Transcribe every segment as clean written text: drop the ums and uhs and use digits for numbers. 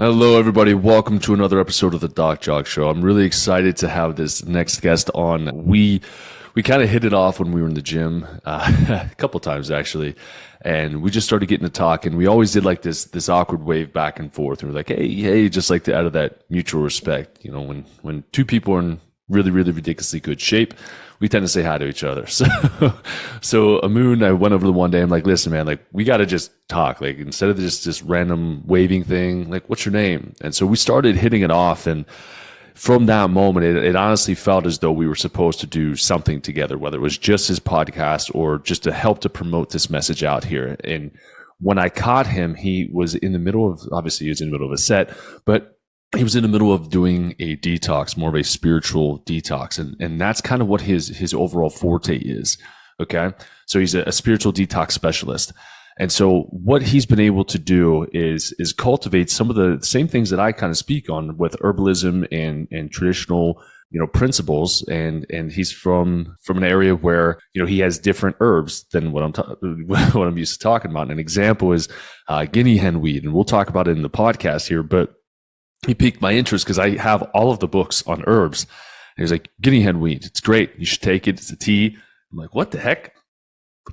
Hello, everybody. Welcome to another episode of the Doc Jock Show. I'm really excited to have this next guest on. We kind of hit it off when we were in the gym a couple times actually, and we just started getting to talk. And we always did like this awkward wave back and forth. And we're like, hey, just like out of that mutual respect. You know, when two people are in really ridiculously good shape, we tend to say hi to each other. So Amoon, I went over to one day. I'm like, listen, man, like we got to just talk. Like instead of just this random waving thing, like what's your name? And so we started hitting it off. And from that moment, it honestly felt as though we were supposed to do something together, whether it was just his podcast or just to help to promote this message out here. And when I caught him, he was in the middle of, obviously he was in the middle of a set, but he was in the middle of doing a detox, more of a spiritual detox. And that's kind of what his overall forte is. Okay. So he's a spiritual detox specialist. And so what he's been able to do is cultivate some of the same things that I kind of speak on with herbalism and traditional, principles. And he's from an area where, he has different herbs than what I'm used to talking about. And an example is Guinea hen weed. And we'll talk about it in the podcast here, but he piqued my interest because I have all of the books on herbs. And he's like, Guinea hen weed, it's great. You should take it. It's a tea. I'm like, what the heck?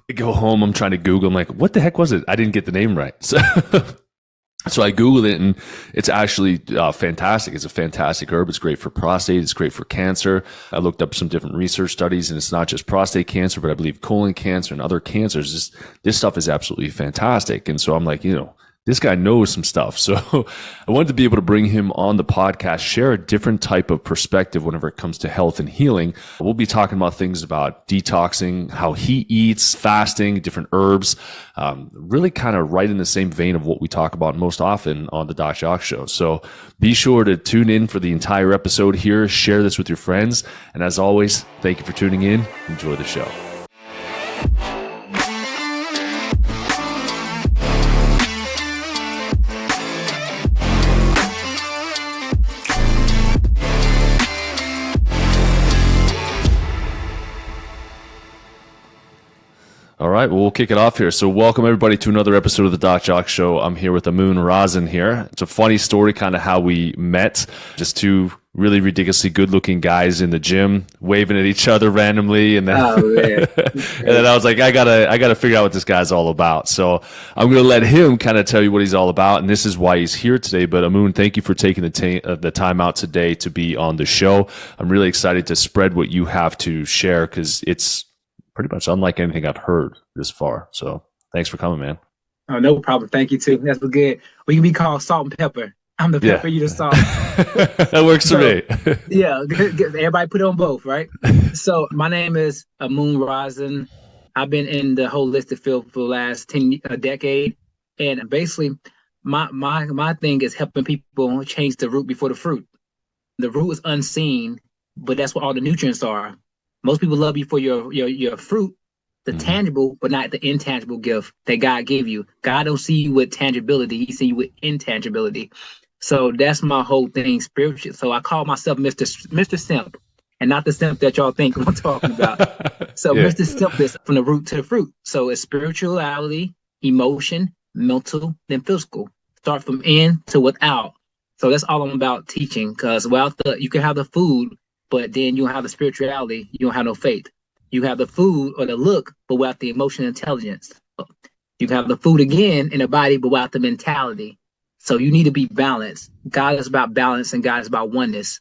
I go home. I'm trying to Google. I'm like, what the heck was it? I didn't get the name right. So I Googled it, and it's actually fantastic. It's a fantastic herb. It's great for prostate. It's great for cancer. I looked up some different research studies, and it's not just prostate cancer, but I believe colon cancer and other cancers. This stuff is absolutely fantastic. And so I'm like, this guy knows some stuff. So I wanted to be able to bring him on the podcast, share a different type of perspective whenever it comes to health and healing. We'll be talking about things about detoxing, how he eats, fasting, different herbs, really kind of right in the same vein of what we talk about most often on the Doc Jock Show. So be sure to tune in for the entire episode here. Share this with your friends. And as always, thank you for tuning in. Enjoy the show. All right, well, we'll kick it off here. So welcome everybody to another episode of the Doc Jock Show. I'm here with Amoon Razen here. It's a funny story, kind of how we met. Just two really ridiculously good-looking guys in the gym, waving at each other randomly, and then, and then I was like, I gotta figure out what this guy's all about. So I'm gonna let him kind of tell you what he's all about, and this is why he's here today. But Amoon, thank you for taking the time out today to be on the show. I'm really excited to spread what you have to share because it's pretty much unlike anything I've heard this far. So thanks for coming, man. Oh, no problem. Thank you too. That's good. We can be called salt and pepper. I'm the pepper, you the salt. That works for me. Yeah, everybody put on both, right? So my name is Amoon Razen. I've been in the holistic field for the last a decade. And basically my thing is helping people change the root before the fruit. The root is unseen, but that's what all the nutrients are. Most people love you for your fruit, the tangible, but not the intangible gift that God gave you. God don't see you with tangibility. He see you with intangibility. So that's my whole thing, spiritual. So I call myself Mr. Simp, and not the simp that y'all think I'm talking about. So yeah. Mr. Simp is from the root to the fruit. So it's spirituality, emotion, mental, then physical. Start from in to without. So that's all I'm about teaching, because you can have the food, but then you don't have the spirituality, you don't have no faith. You have the food or the look, but without the emotional intelligence. You have the food again in the body, but without the mentality. So you need to be balanced. God is about balance, and God is about oneness.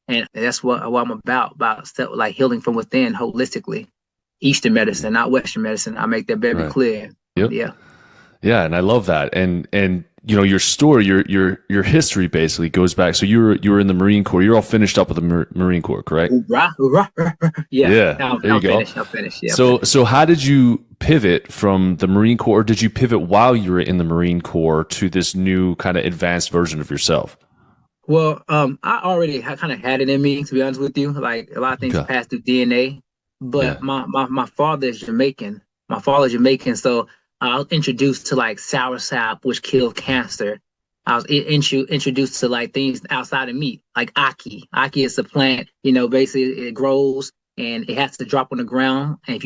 And that's what I'm about like healing from within holistically. Eastern medicine, not Western medicine. I make that very clear. Yep. Yeah. Yeah, and I love that. And your story, your history basically goes back. So you were in the Marine Corps. You're all finished up with the Marine Corps, correct? Yeah. I'm finished. Yeah. So how did you pivot from the Marine Corps, or did you pivot while you were in the Marine Corps to this new kind of advanced version of yourself? Well, I already kind of had it in me, to be honest with you. Like a lot of things pass through DNA. But my father is Jamaican. So I was introduced to like soursop, which kills cancer. I was introduced to like things outside of meat, like ackee. Ackee is a plant, basically it grows and it has to drop on the ground. And if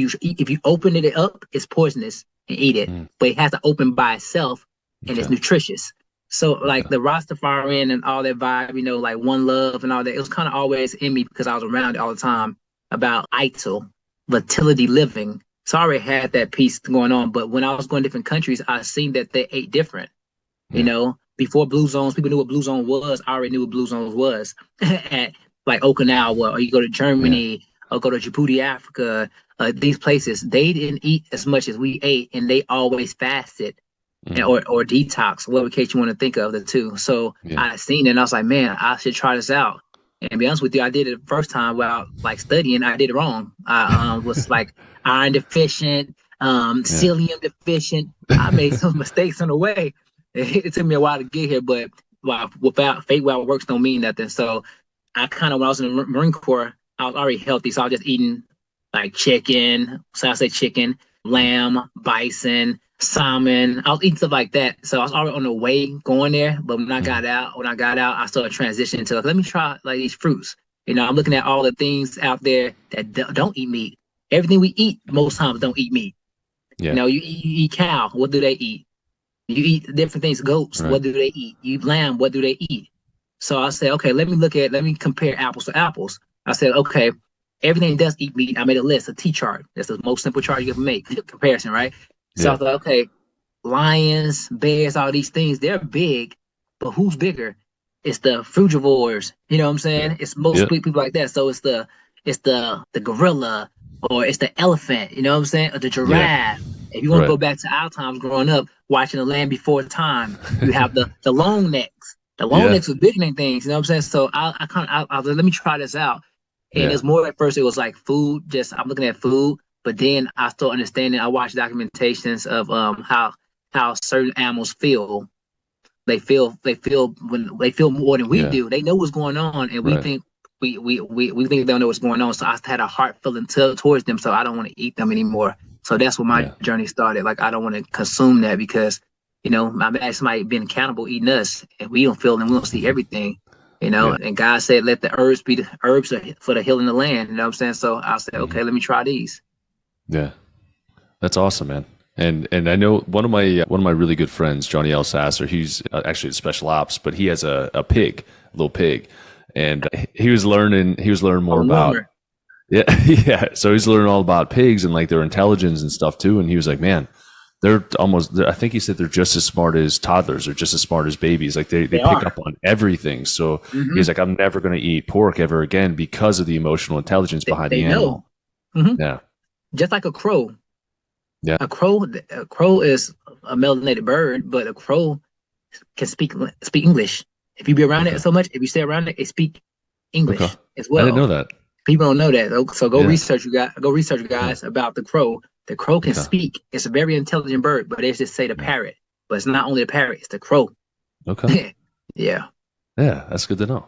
you open it up, it's poisonous and eat it. But it has to open by itself, and it's nutritious. So like Okay. the Rastafarian and all that vibe, like one love and all that, it was kind of always in me because I was around it all the time about ITIL, fertility living. So I already had that piece going on. But when I was going to different countries, I seen that they ate different. Yeah. Before blue zones, people knew what blue zone was. I already knew what blue zones was at like Okinawa, or you go to Yeah. Germany, or go to Djibouti, Africa. These places, they didn't eat as much as we ate, and they always fasted Mm. or detox, whatever case you want to think of the two. So Yeah. I seen it and I was like, man, I should try this out. And to be honest with you, I did it the first time without like studying. I did it wrong. I was like iron deficient, Yeah. psyllium deficient. I made some mistakes on the way. It took me a while to get here, but without fate, without works don't mean nothing. So I kind of, when I was in the Marine Corps, I was already healthy. So I was just eating like chicken. So I say chicken, Mm. lamb, bison, salmon. I was eating stuff like that. So I was already on the way going there. But Mm. when I got out, I started transitioning to like, let me try like these fruits. I'm looking at all the things out there that don't eat meat. Everything we eat most times don't eat meat. Yeah. You eat cow. What do they eat? You eat different things. Goats. Right. What do they eat? You eat lamb. What do they eat? So I said, okay, let me compare apples to apples. I said, okay, everything does eat meat. I made a list, a T chart. That's the most simple chart you can make comparison, right? So I Yeah. was like, okay, lions, bears, all these things, they're big, but who's bigger? It's the frugivores. You know what I'm Yeah. saying? It's most Yeah. people like that. So it's the gorilla or it's the elephant. You know what I'm saying? Or the Yeah. giraffe. If you want to Right. go back to our times growing up, watching the land before time, you have the long necks. The long Yeah. necks was bigger than things. You know what I'm saying? So I was like, let me try this out. And Yeah. it's more at first it was like food, just I'm looking at food, but then I started understanding. I watched documentations of how certain animals feel. They feel when they feel more than we Yeah. do. They know what's going on, and we Right. think we think they don't know what's going on. So I had a heart feeling towards them, so I don't want to eat them anymore. So that's where my Yeah. journey started. Like I don't want to consume that because my bad somebody being accountable eating us, and we don't feel and we don't see everything. Yeah. And God said, "Let the herbs be the herbs for the healing of the land." You know what I'm saying? So I said, Mhm. "Okay, let me try these." Yeah. That's awesome, man. And I know one of my really good friends, Johnny L. Sasser. He's actually a special ops, but he has a pig, a little pig, and he was learning more On about. warmer. Yeah. Yeah. So he's learning all about pigs and like their intelligence and stuff too. And he was like, man, I think he said they're just as smart as toddlers or just as smart as babies. Like they They pick are. up on everything. So Hmm. he's like, I'm never going to eat pork ever again because of the emotional intelligence behind They the animal. know. Hmm. Yeah. Just like a crow. Yeah. A crow is a melanated bird, but a crow can speak English. If you be around it Okay. so much, if you stay around it, it speak Okay. English as I didn't well. know that. People don't know that. So Yeah. go research Yeah. guys about the crow. The crow can Okay. speak. It's a very intelligent bird, but they just say the Yeah. parrot. But it's not only the parrot, it's the crow. Okay. Yeah. Yeah. That's good to know.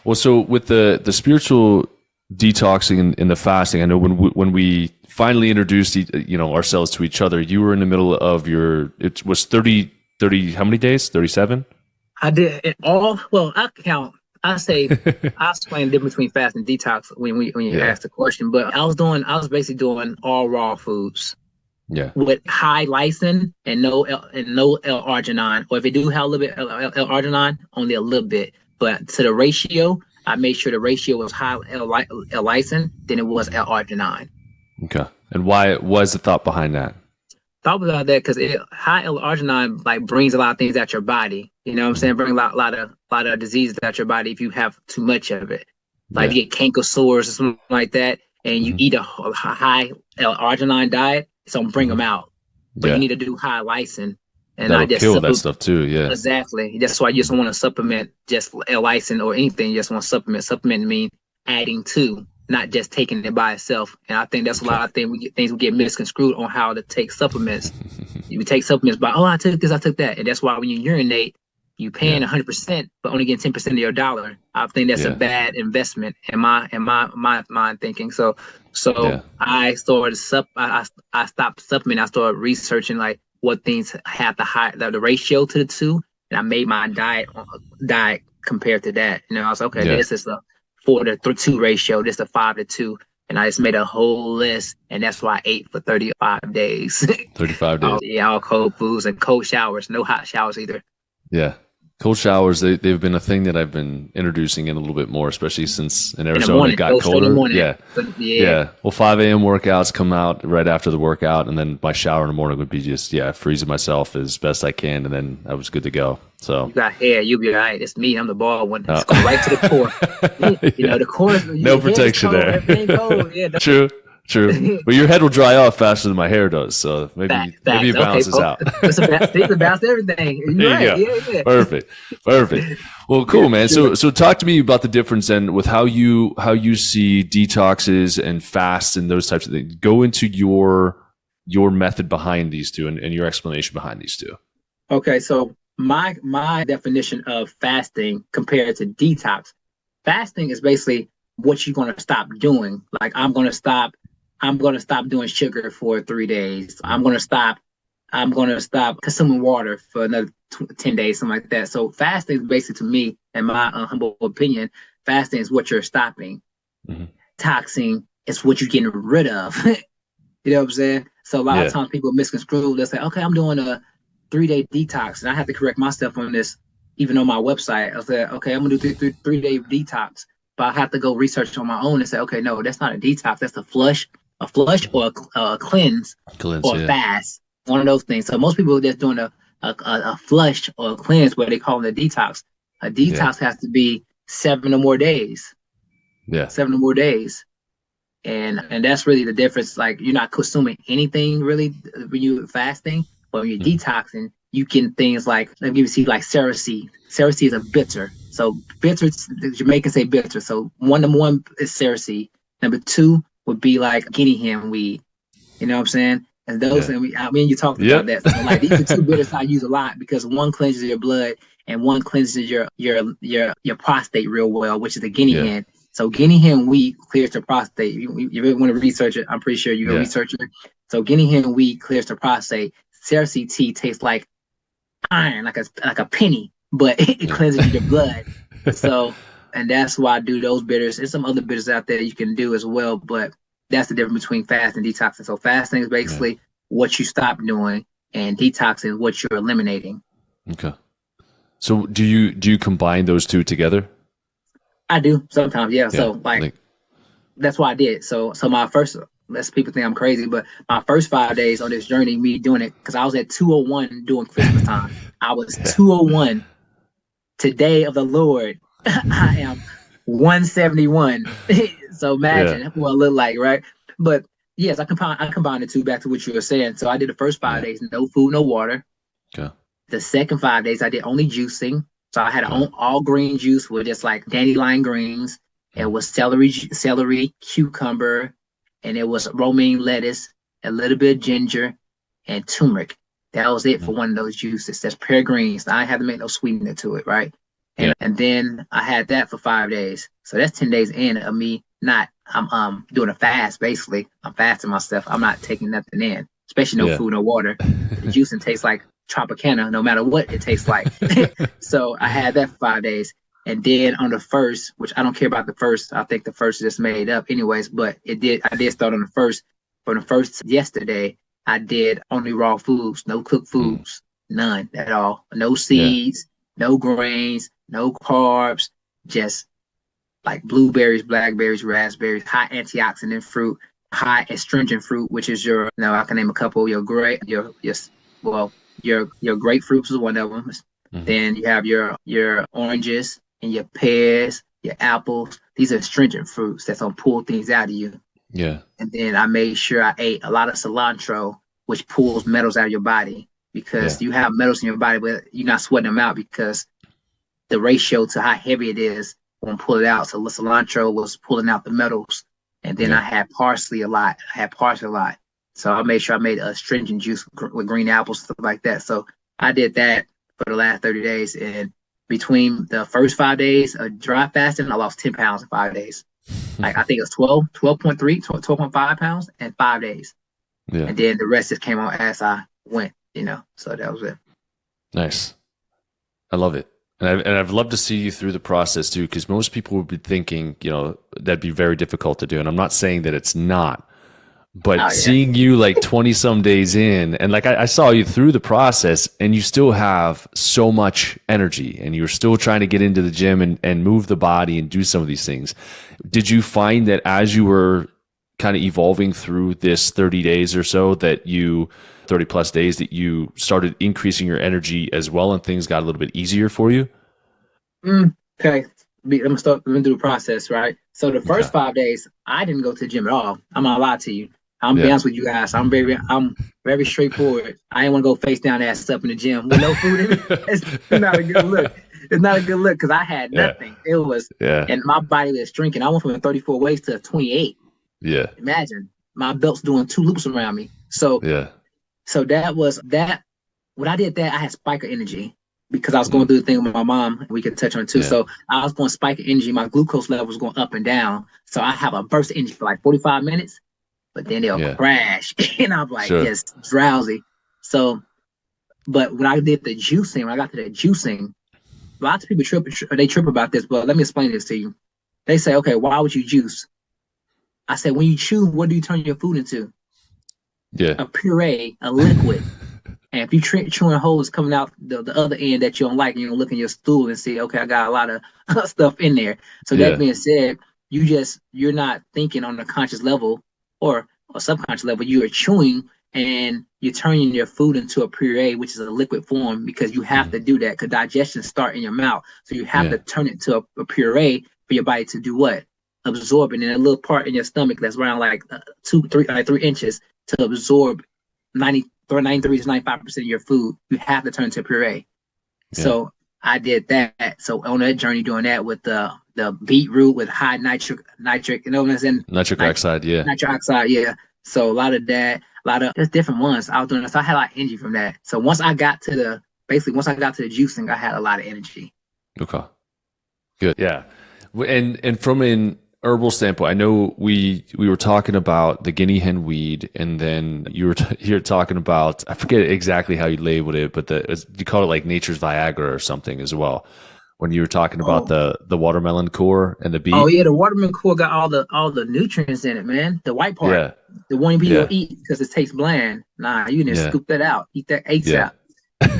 Well, so with the spiritual detoxing and the fasting, I know when we finally introduced ourselves to each other, you were in the middle of it was 30 how many days? 37? I did it all. Well, I count. I say I explain the difference between fast and detox when you Yeah. ask the question. But I was basically doing all raw foods Yeah. with high lysine and no L-arginine, or if it do have a little bit L-arginine, only a little bit. But to the ratio, I made sure the ratio was high L-lysine than it was L-arginine. Okay. And why was the thought behind that? Thought about that because high L-arginine like brings a lot of things out your body. You know what I'm Mhm. saying? Bring a lot of diseases out your body if you have too much of it. Like if Yeah. you get canker sores or something like that, and you Hmm. eat a high L-arginine diet, it's gonna bring them Hmm. out. But you Yeah. need to do high lysine and That'll not just kill that stuff too. Yeah. exactly. That's why you just Mhm. want to supplement just L-lysine or anything. You just want to supplement. Supplement mean adding to, not just taking it by itself. And I think that's a Okay. lot of things we get misconstrued on how to take supplements. You take supplements by, oh, I took this, I took that. And that's why when you urinate, you paying Yeah. 100%, but only getting 10% of your dollar. I think that's a Yeah. bad investment in my mind thinking. So Yeah. I stopped supplementing. I started researching like what things have the ratio to the two. And I made my diet compared to that. I was like, okay, Yeah. this is a 4-to-2 ratio, this is a 5-to-2. And I just made a whole list, and that's why I ate for 35 days. 35 days. Yeah, all cold foods and cold showers, no hot showers either. Yeah. Cold showers, they've been a thing that I've been introducing in a little bit more, especially since in In the Arizona it morning, got go straight in the colder. morning. Yeah. But yeah, Yeah. Well, 5 a.m. workouts come out right after the workout, and then my shower in the morning would be just, freezing myself as best I can, and then I was good to go. So, you got hair, you'll be all right. It's me. I'm the bald one. oh. It's going right to the core. You know, the core. No protection cold, there. everything cold. Yeah, True. True. But your head will dry off faster than my hair does, so maybe it balances out. It's about everything. You're There you right. go. Yeah. Perfect. Well, cool, man. Sure. So talk to me about the difference then with how you see detoxes and fasts and those types of things. Go into your method behind these two and your explanation behind these two. Okay, so my definition of fasting compared to detox, fasting is basically what you're going to stop doing. Like I'm going to stop doing sugar for 3 days. I'm going to stop consuming water for another 10 days, something like that. So fasting is basically, to me, in my humble opinion, fasting is what you're stopping. Mm-hmm. Detoxing is what you're getting rid of. You know what I'm saying? So a lot of times people misconstrue. They'll say, okay, I'm doing a 3-day detox. And I have to correct myself on this, even on my website. I said, okay, I'm going to do 3-day detox. But I have to go research on my own and say, okay, no, that's not a detox. That's a flush or a cleanse or a fast. One of those things. So most people are just doing a flush or a cleanse, what they call it a detox. A detox has to be 7 or more days. Yeah. 7 or more days. And that's really the difference. Like you're not consuming anything really when you're fasting, but when you're detoxing, you get things like, let me see, like Sericea. Sericea is a bitter. So bitter, the Jamaicans say bitter. So number one is Sericea. Number 2 would be like Guinea hen weed. You know what I'm saying? And those, you talked about that. So like these are 2 bitters I use a lot because one cleanses your blood and one cleanses your prostate real well, which is the Guinea hen. So Guinea hen weed clears the prostate. You really want to research it. I'm pretty sure you're a researcher. So Guinea hen weed clears the prostate. Sericea tea tastes like iron, like a penny, but it cleanses your blood. So, and that's why I do those bitters. There's some other bitters out there you can do as well, but that's the difference between fasting and detoxing. So fasting is basically what you stop doing, and detoxing is what you're eliminating. Okay. So do you combine those two together? I do sometimes, yeah. So like that's why I did. So my first, less people think I'm crazy, but my first 5 days on this journey, me doing it, because I was at 201 during Christmas time. I was 201. Today of the Lord, I am 171. So imagine what I look like, right? But yes, I combined the two back to what you were saying. So I did the first 5 days, no food, no water. Okay. The second 5 days, I did only juicing. So I had all green juice with just like dandelion greens. It was celery, cucumber, and it was romaine lettuce, a little bit of ginger, and turmeric. That was it for one of those juices. That's pear greens. I had to make no sweetener to it, right? And then I had that for 5 days. So that's 10 days in of me I'm doing a fast, basically. I'm fasting myself. I'm not taking nothing in, especially no food, no water. The juicing tastes like Tropicana, no matter what it tastes like. So I had that for 5 days. And then on the first, which I don't care about the first, I think the first is just made up anyways, but I did start on the first. For the first yesterday, I did only raw foods, no cooked foods, none at all. No seeds, no grains, no carbs, just like blueberries, blackberries, raspberries, high antioxidant fruit, high astringent fruit, which is I can name a couple. Your grapefruits is one of them. Then you have your oranges and your pears, your apples. These are astringent fruits that's gonna pull things out of you. Yeah. And then I made sure I ate a lot of cilantro, which pulls metals out of your body, because you have metals in your body, but you're not sweating them out because the ratio to how heavy it is won't pull it out. So the cilantro was pulling out the metals. And then I had parsley a lot. So I made sure I made a astringent juice with green apples, stuff like that. So I did that for the last 30 days. And between the first 5 days of dry fasting, I lost 10 pounds in 5 days. Like I think it was 12.3, 12.5 pounds in 5 days. Yeah. And then the rest just came on as I went, so that was it. Nice. I love it. And I'd love to see you through the process too, because most people would be thinking, that'd be very difficult to do. And I'm not saying that it's not, But Oh yeah. seeing you like 20 some days in, and like I saw you through the process, and you still have so much energy, and you're still trying to get into the gym and move the body and do some of these things. Did you find that as you were kind of evolving through this 30 days or so, that you 30 plus days, that you started increasing your energy as well, and things got a little bit easier for you? Okay. Let me do the process, right? So the first Okay. 5 days, I didn't go to the gym at all. I'm not gonna lie to you. I'm be Yeah. honest with you guys. I'm very straightforward. I didn't want to go face down ass up in the gym with no food in me. It's not a good look. It's not a good look because I had Yeah. nothing. It was, Yeah. and my body was drinking. I went from a 34 waist to a 28. Yeah. Imagine my belt's doing 2 loops around me. So Yeah. that was that. When I did that, I had spiker energy because I was going Mm. through the thing with my mom. We could touch on it too. Yeah. So I was going spike energy. My glucose level was going up and down. So I have a burst of energy for like 45 minutes, but then they'll Yeah. crash, and I'm like Sure. just drowsy. So, but when I did the juicing, when I got to the juicing, lots of people trip about this. But let me explain this to you. They say, okay, why would you juice? I said, when you chew, what do you turn your food into? Yeah. A puree, a liquid. And if you chewing holes coming out the other end that you don't like, you know, look in your stool and see, okay, I got a lot of stuff in there. So Yeah. that being said, you're not thinking on a conscious level or a subconscious level. You are chewing and you're turning your food into a puree, which is a liquid form, because you have to do that because digestion start in your mouth. So you have Yeah. to turn it to a puree for your body to do what? Absorb it in a little part in your stomach that's around like 3 inches to absorb 93 to 95% of your food. You have to turn to puree. Yeah. So I did that. So on that journey, doing that with the beetroot with high nitric, you know what I'm saying? Nitric oxide. Yeah. Nitric oxide, yeah. So a lot of that, there's different ones I was doing. So I had a lot of energy from that. So once I got to the juicing, I had a lot of energy. Okay. Good. Yeah. And from an herbal standpoint, I know we were talking about the guinea hen weed, and then you're talking about, I forget exactly how you labeled it, but you call it like nature's Viagra or something as well. When you were talking about the watermelon core and the beet. Oh yeah, the watermelon core got all the nutrients in it, man. The white part, Yeah. the one people Yeah. eat because it tastes bland. Nah, you need to Yeah. scoop that out. Eat that ASAP. Yeah.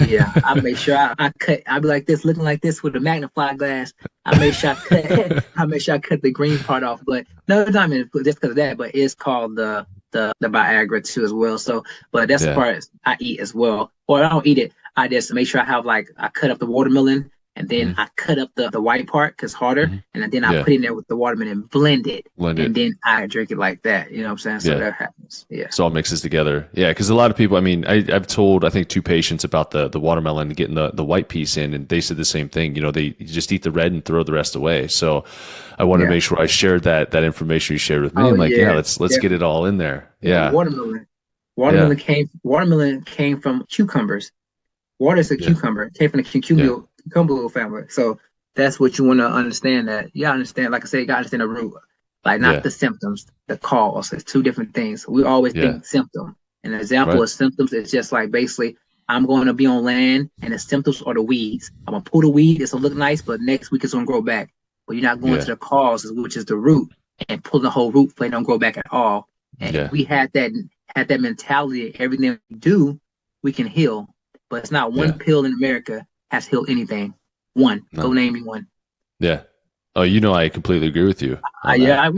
Yeah, I make sure I cut. I be like this, looking like this with a magnifying glass. I make sure I cut. I make sure I cut the green part off. But no, it's not just because of that. But it's called the Viagra too as well. So, but that's the Yeah. part I eat as well. Or I don't eat it. I just make sure I have I cut up the watermelon. And then I cut up the white part because harder, and then I Yeah. put it in there with the watermelon and blend it, Blend and it. then I drink it like that. You know what I'm saying? So Yeah. that happens. Yeah. So it all mixes together. Yeah, because a lot of people, I mean, I've told, I think, 2 patients about the watermelon getting the white piece in, and they said the same thing. You know, they just eat the red and throw the rest away. So I wanted to make sure I shared that information you shared with me. Oh, I'm like, yeah. let's get it all in there. Yeah. Watermelon. Watermelon came from cucumbers. Water is a cucumber. It came from the cucumber family. So that's what you want to understand. That you gotta understand, like I said, you gotta understand the root, like not the symptoms, the cause. It's 2 different things. We always think symptom. An example of symptoms is just like basically, I'm going to be on land, and the symptoms are the weeds. I'm gonna pull the weed. It's gonna look nice, but next week it's gonna grow back. But you're not going to the cause, which is the root, and pull the whole root, so it don't grow back at all. And if we had that mentality, everything we do, we can heal. But it's not one pill in America has healed anything. One. No. Go name me one. Yeah. Oh, you know, I completely agree with you. Yeah.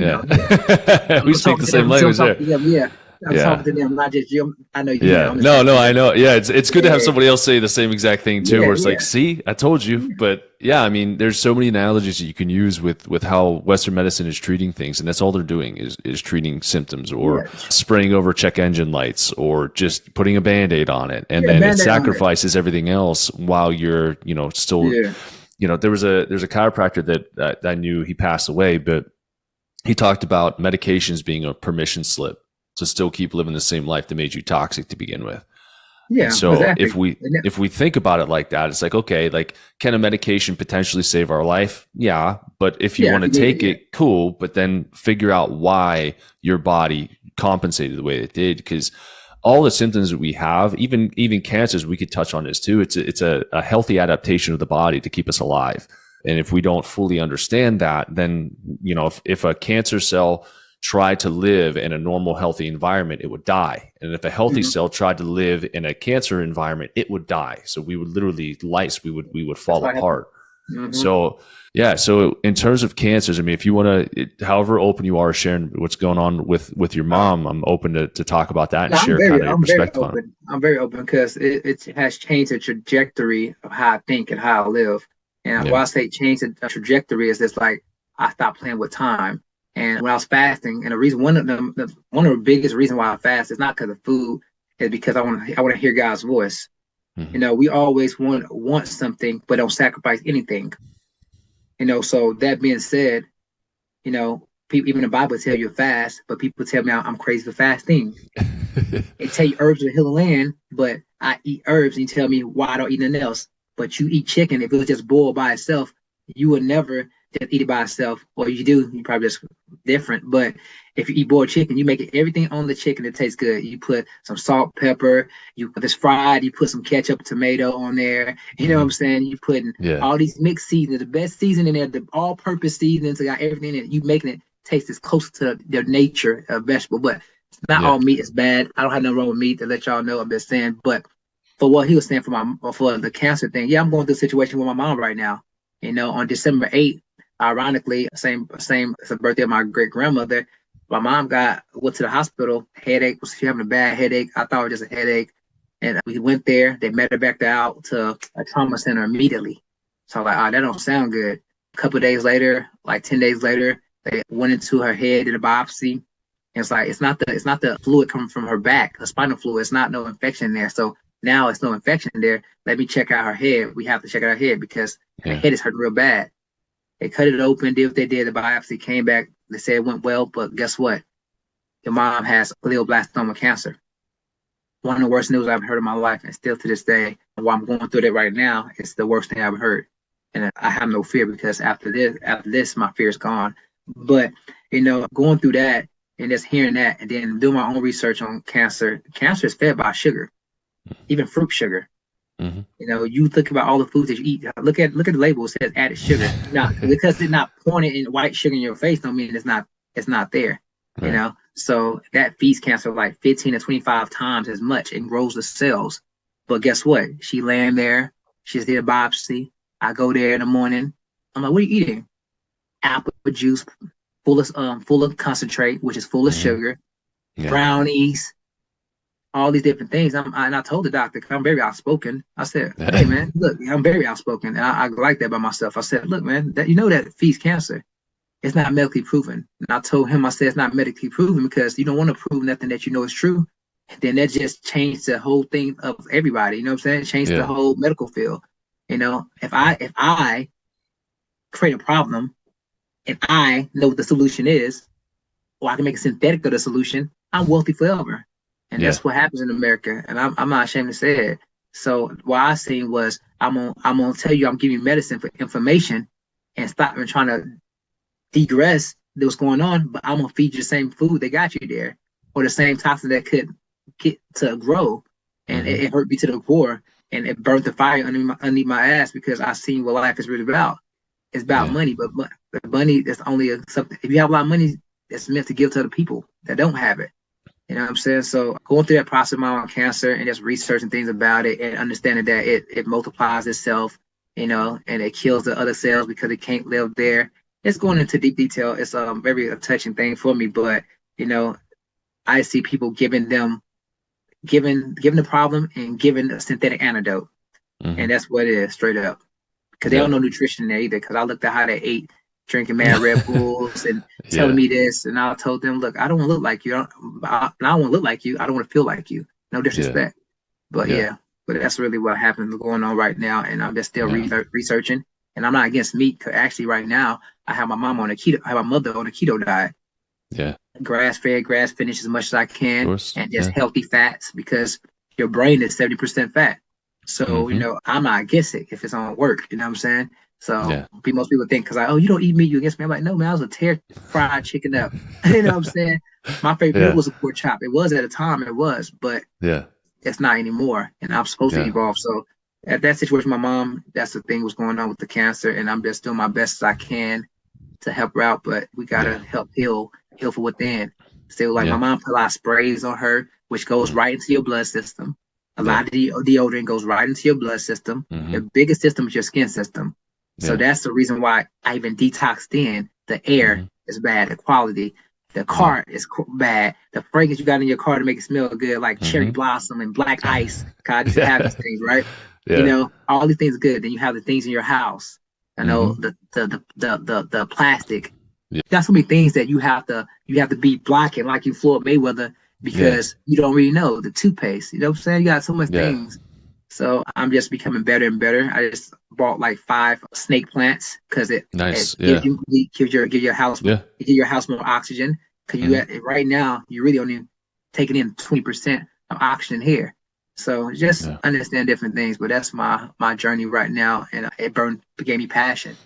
We speak the same language there. Yeah. I'm talking to them, not just you. I know you. Yeah. No, I know. Yeah, it's good to have somebody else say the same exact thing too, where it's like, see, I told you. But yeah, I mean, there's so many analogies that you can use with how Western medicine is treating things, and that's all they're doing is treating symptoms, or spraying over check engine lights, or just putting a Band-Aid on it, and then it sacrifices everything else while you're, still. You know, there's a chiropractor that I knew, he passed away, but he talked about medications being a permission slip to still keep living the same life that made you toxic to begin with. Yeah. So exactly. if we think about it like that, it's like, okay, like, can a medication potentially save our life? Yeah. But if you want to take it, cool. But then figure out why your body compensated the way it did. Because all the symptoms that we have, even cancers, we could touch on this too. It's a healthy adaptation of the body to keep us alive. And if we don't fully understand that, then, if a cancer cell tried to live in a normal, healthy environment, it would die. And if a healthy cell tried to live in a cancer environment, it would die. So we would literally we would fall apart. So yeah. So in terms of cancers, I mean, if you want to, however open you are sharing what's going on with your mom, I'm open to talk about that and share kind of your perspective on it. I'm very open because it has changed the trajectory of how I think and how I live. And when I say change the trajectory, is just like I stopped playing with time. And when I was fasting, and the reason one of the biggest reasons why I fast is not because of food, is because I want to hear God's voice. You know, we always want something, but don't sacrifice anything. You know, so that being said, you know, people, even the Bible tell you to fast, but people tell me I'm crazy for fasting. They tell you herbs will heal the land, but I eat herbs, and you tell me why I don't eat nothing else. But you eat chicken. If it was just boiled by itself, you would never just eat it by itself. Or you do, you probably just different. But if you eat boiled chicken, you make it everything on the chicken that tastes good. You put some salt, pepper. If it's fried, you put some ketchup, tomato on there. You know what I'm saying? You putting all these mixed seasonings, the best seasoning in there, the all-purpose seasonings, got everything in it. You making it taste as close to their nature of vegetable. But it's not all meat is bad. I don't have nothing wrong with meat, to let y'all know. I'm just saying. But for what he was saying for the cancer thing, I'm going through a situation with my mom right now. You know, on December 8th, ironically, same it's the birthday of my great grandmother. My mom went to the hospital, headache. She having a bad headache. I thought it was just a headache. And we went there. They met her back out to a trauma center immediately. So I'm like, that don't sound good. A couple of days later, like 10 days later, they went into her head, did a biopsy. And it's like, it's not the fluid coming from her back, the spinal fluid. It's not no infection there. So now it's no infection there. Let me check out her head. We have to check out her head because her head is hurting real bad. They cut it open, did what they did. The biopsy came back. They said it went well, but guess what? Your mom has glioblastoma cancer. One of the worst news I've heard in my life, and still to this day, while I'm going through that right now, it's the worst thing I've heard. And I have no fear because after this, my fear is gone. But, you know, going through that and just hearing that and then doing my own research on cancer, cancer is fed by sugar, even fruit sugar. You know, you think about all the foods that you eat. Look at the label. It says added sugar. Now, because it's not pointed in white sugar in your face, don't mean it's not there. Right. You know, so that feeds cancer like 15 to 25 times as much and grows the cells. But guess what? She laying there. She just did a biopsy. I go there in the morning. I'm like, what are you eating? Apple juice, full of concentrate, which is full of sugar, brownies. All these different things. And I told the doctor, I'm very outspoken. I said, hey, man, look, I'm very outspoken. And I like that by myself. I said, look, man, that feeds cancer. It's not medically proven. And I told him, I said, it's not medically proven because you don't want to prove nothing that you know is true. And then that just changed the whole thing of everybody. You know what I'm saying? It changed the whole medical field. You know, if I create a problem and I know what the solution is, or I can make a synthetic of the solution, I'm wealthy forever. And that's what happens in America. And I'm not ashamed to say it. So what I seen was I'm gonna tell you I'm giving you medicine for inflammation and stop and trying to degress what's going on, but I'm gonna feed you the same food that got you there, or the same toxin that could get to grow. And it hurt me to the core and it burnt the fire underneath my ass because I seen what life is really about. It's about money, but money is only something. If you have a lot of money, it's meant to give to other people that don't have it. You know what I'm saying? So going through that process of my own cancer and just researching things about it and understanding that it multiplies itself, you know, and it kills the other cells because it can't live there. It's going into deep detail. It's very touching thing for me. But, you know, I see people giving the problem and giving a synthetic antidote. And that's what it is, straight up. Because they don't know nutrition there either. Because I looked at how they ate, drinking mad Red Bulls and telling me this. And I told them, look, I don't want to look like you. I don't want to look like you. I don't want to feel like you. No disrespect. But but that's really what happens going on right now. And I'm just still researching. And I'm not against meat. Cause actually right now, I have my mom on a keto. I have my mother on a keto diet. Grass-fed, grass-finished as much as I can. And just healthy fats because your brain is 70% fat. So, you know, I'm not against it if it's on work. You know what I'm saying? So most people think because you don't eat meat, you against me. I'm like, no, man, I was a tear fried chicken up. You know what I'm saying? My favorite meal was a pork chop. It was at a time, but it's not anymore. And I'm supposed to evolve. So at that situation, my mom, that's the thing was going on with the cancer. And I'm just doing my best as I can to help her out. But we got to help heal heal from within. So like my Yeah. mom put a lot of sprays on her, which goes Mm. right into your blood system. A Yeah. lot of deodorant goes right into your blood system. Hmm. The biggest system is your skin system. So Yeah. that's the reason why I even detoxed in. The air Hmm. is bad, the quality. The Yeah. car is bad. The fragrance you got in your car to make it smell good, like cherry Hmm. blossom and black ice. God, I used to have Yeah. these things, right? You Yeah. know, all these things are good. Then you have the things in your house. I know Hmm. the plastic. Yeah. That's so many things that you have to be blocking, like you Floyd Mayweather, Yeah. because you don't really know the toothpaste. You know what I'm saying? You got so much Yeah. things. So I'm just becoming better and better. I just bought like 5 snake plants because it Nice. Yeah. gives your house Yeah. more oxygen. Because Hmm. right now you're really only taking in 20% of oxygen here. So just Yeah. understand different things. But that's my journey right now, and it gave me passion.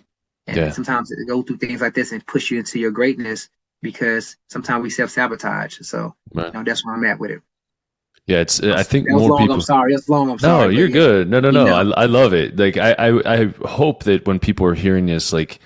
And Yeah. sometimes it go through things like this and push you into your greatness because sometimes we self-sabotage. So Right. that's where I'm at with it. Yeah. It's. I think That was more long. I'm people. sorry. That's long. I'm No, sorry. But you're yeah, good. No, no, you no. I know, I love it. Like I hope that when people are hearing this, like,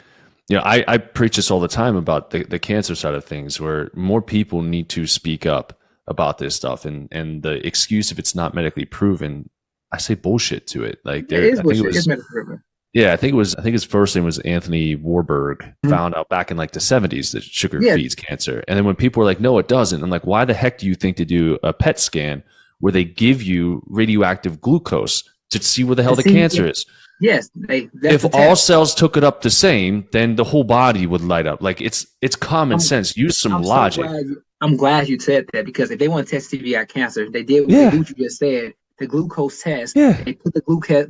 I preach this all the time about the cancer side of things, where more people need to speak up about this stuff, and the excuse if it's not medically proven, I say bullshit to it. Like it there, is I think it bullshit. It's was. medical driven. Yeah, I think his first name was Anthony Warburg. Mhm. Found out back in like the 70s that sugar Yeah, feeds cancer. And then when people were like, no, it doesn't. I'm like, why the heck do you think they do a PET scan where they give you radioactive glucose to see where the hell and the see, cancer is? yes, that's If the all test. cells took it up the same, then the whole body would light up. Like it's common I'm sense. Use some I'm so logic. glad I'm glad you said that because if they want to test TBI cancer, they do Yeah. what you just said. The glucose test. Yeah. They put the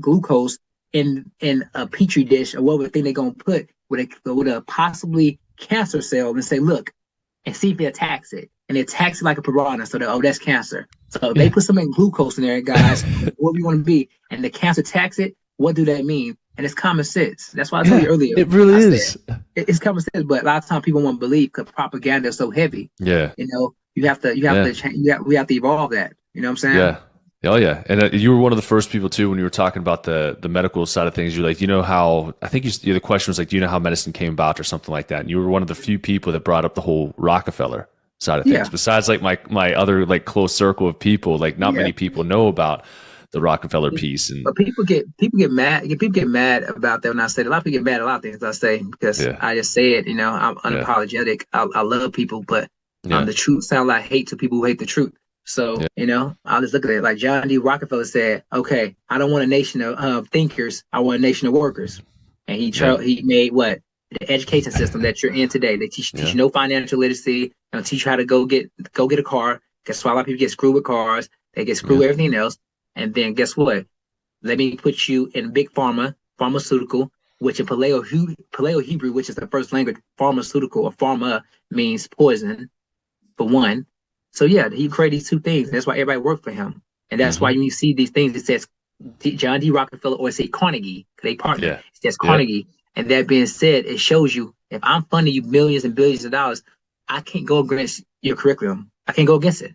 glucose in a petri dish or whatever thing they're gonna put with a possibly cancer cell and say, look, and see if it attacks it. And it attacks it like a piranha. So that's cancer. So if they Yeah. put some glucose in there, guys, whatever you want to be, and the cancer attacks it, what do that mean? And it's common sense. That's why I told you Yeah. earlier. It really I said is. it's common sense, but a lot of times people won't believe because propaganda is so heavy. Yeah. You have to Yeah. change. We have to evolve that. You know what I'm saying? Yeah. Oh yeah, and you were one of the first people too when you were talking about the medical side of things. You're like, how I think the question was like, do you know how medicine came about or something like that? And you were one of the few people that brought up the whole Rockefeller side of things. Yeah, Besides, like my other like close circle of people, like not yeah. many people know about the Rockefeller piece. And But people get mad. People get mad about that when I say it. A lot of people get mad at a lot of things I say because yeah, I just say it. I'm yeah, unapologetic. I love people, but yeah, the truth sounds like hate to people who hate the truth. yeah, So I'll just look at it like John D. Rockefeller said. Okay, I don't want a nation of thinkers. I want a nation of workers. And yeah, he made what the education system that you're in today. They teach yeah, you no financial literacy. They teach you how to go get a car. Guess why a lot of people get screwed with cars. They get screwed yeah, with everything else. And then guess what? Let me put you in big pharmaceutical, which in Paleo Hebrew, which is the first language, pharmaceutical or pharma means poison for one. So yeah, he created these two things. That's why everybody worked for him, and that's why hmm, when you see these things, it says John D. Rockefeller or say Carnegie, they partner. yeah, It says yeah, Carnegie, and that being said, it shows you if I'm funding you millions and billions of dollars, I can't go against your curriculum. I can't go against it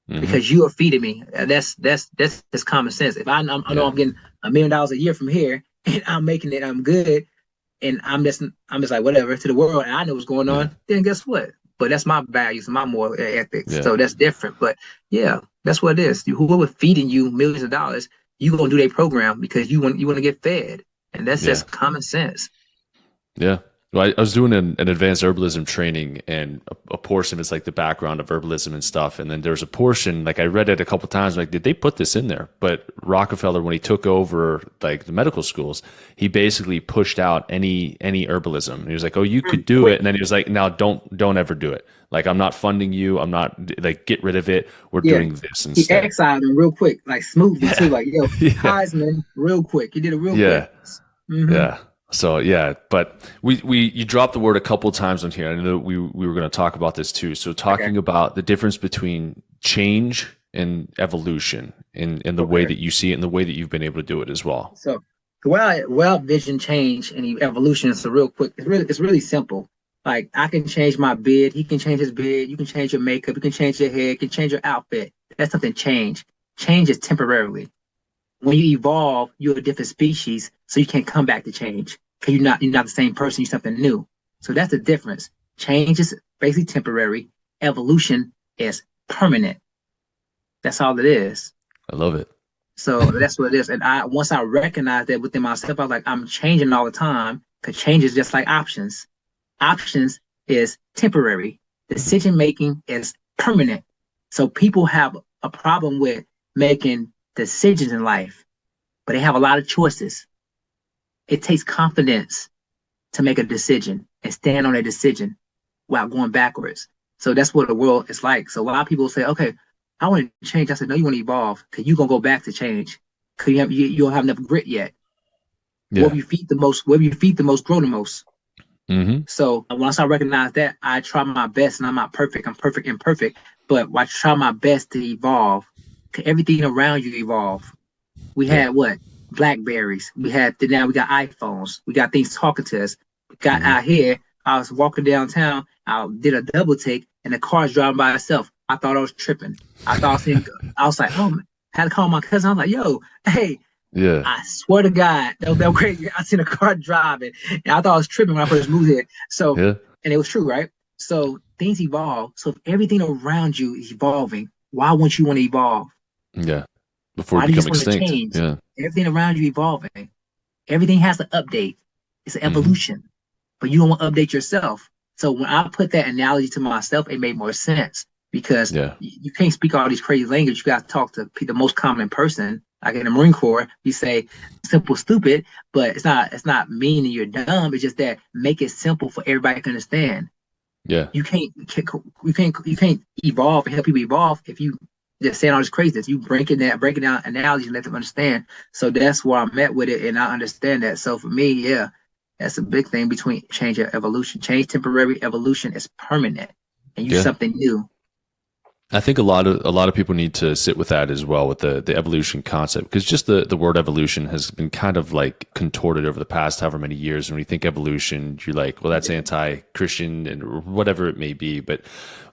hmm, because you are feeding me. That's just common sense. If I know yeah, I'm getting $1 million a year from here and I'm making it, I'm good, and I'm just like whatever to the world, and I know what's going yeah, on. Then guess what? But that's my values and my moral ethics. yeah, So that's different. But yeah, that's what it is. Whoever feeding you millions of dollars, you gonna do their program because you want to get fed, and that's yeah. just common sense. Yeah. Well, I was doing an advanced herbalism training, and a portion of it's like the background of herbalism and stuff. And then there's a portion, like I read it a couple times, like, did they put this in there? But Rockefeller, when he took over like the medical schools, he basically pushed out any herbalism. He was like, oh, you could do it. Quick, And then he was like, now don't ever do it. Like, I'm not funding you. I'm not like, get rid of it. We're yeah. doing this He instead. exiled him real quick, like smoothly too. Yeah. Like yo, Yeah. Heisman, real quick. He did it real quick. Yeah. Mm-hmm. Yeah. So yeah, but you dropped the word a couple times on here. I know we were going to talk about this too. So Okay. talking about the difference between change and evolution in the way Okay. that you see it and the way that you've been able to do it as well. So vision change and evolution is so real quick. It's really simple. Like I can change my beard, he can change his beard, you can change your makeup, you can change your hair, you can change your outfit. That's something change. Change is temporarily. When you evolve, you're a different species, so you can't come back to change. Because you're not the same person, you're something new. So that's the difference. Change is basically temporary. Evolution is permanent. That's all it is. I love it. So that's what it is. And once I recognized that within myself, I was like, I'm changing all the time because change is just like options. Options is temporary. Decision making is permanent. So people have a problem with making decisions in life, but they have a lot of choices. It takes confidence to make a decision and stand on a decision without going backwards. So that's what the world is like. So a lot of people say, okay, I want to change. I said, no, you want to evolve because you're going to go back to change because you don't have enough grit yet. Yeah. Wherever you feed the most, grow the most. Mm-hmm. So once I recognize that, I try my best, and I'm not perfect. I'm perfect imperfect, but I try my best to evolve. Everything around you evolve. We had what? Blackberries. Now we got iPhones. We got things talking to us. We got out here. I was walking downtown. I did a double take, and the car's driving by itself. I thought I was tripping. I was like, oh man. I had to call my cousin. I was like, yo, hey. Yeah. I swear to God, that was crazy. I seen a car driving, and I thought I was tripping when I first moved here. So, and it was true, right? So things evolve. So if everything around you is evolving, why wouldn't you want to evolve? Yeah. Before you become extinct. Change? Yeah. Everything around you evolving. Everything has to update. It's an evolution, but you don't want to update yourself. So when I put that analogy to myself, it made more sense because you can't speak all these crazy language. You got to talk to the most common person. Like in the Marine Corps, we say simple, stupid, but it's not meaning you're dumb. It's just that make it simple for everybody to understand. Yeah. You can't evolve and help people evolve if you just saying all this craziness. You breaking down analogies and let them understand. So that's where I'm at with it, and I understand that. So for me, that's a big thing between change and evolution. Change temporary, evolution is permanent, and you something new. I think a lot of people need to sit with that as well, with the evolution concept, because just the word evolution has been kind of like contorted over the past however many years. When you think evolution, you're like, well, that's anti-Christian and whatever it may be. But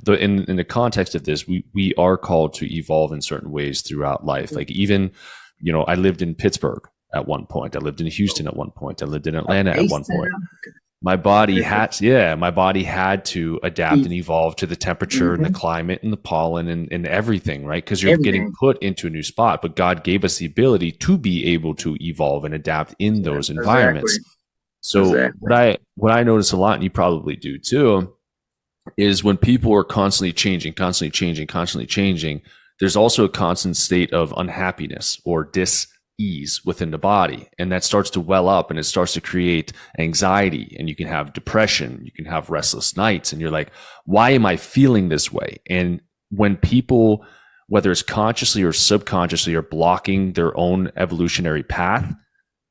in the context of this, we are called to evolve in certain ways throughout life. Like even, I lived in Pittsburgh at one point. I lived in Houston at one point. I lived in Atlanta at one point. My body had to adapt and evolve to the temperature and the climate and the pollen and everything, right? Because you're getting put into a new spot, but God gave us the ability to be able to evolve and adapt in those environments. So what I notice a lot, and you probably do too, is when people are constantly changing, there's also a constant state of unhappiness or dis-ease within the body, and that starts to well up and it starts to create anxiety, and you can have depression, you can have restless nights, and you're like, why am I feeling this way? And when people, whether it's consciously or subconsciously, are blocking their own evolutionary path,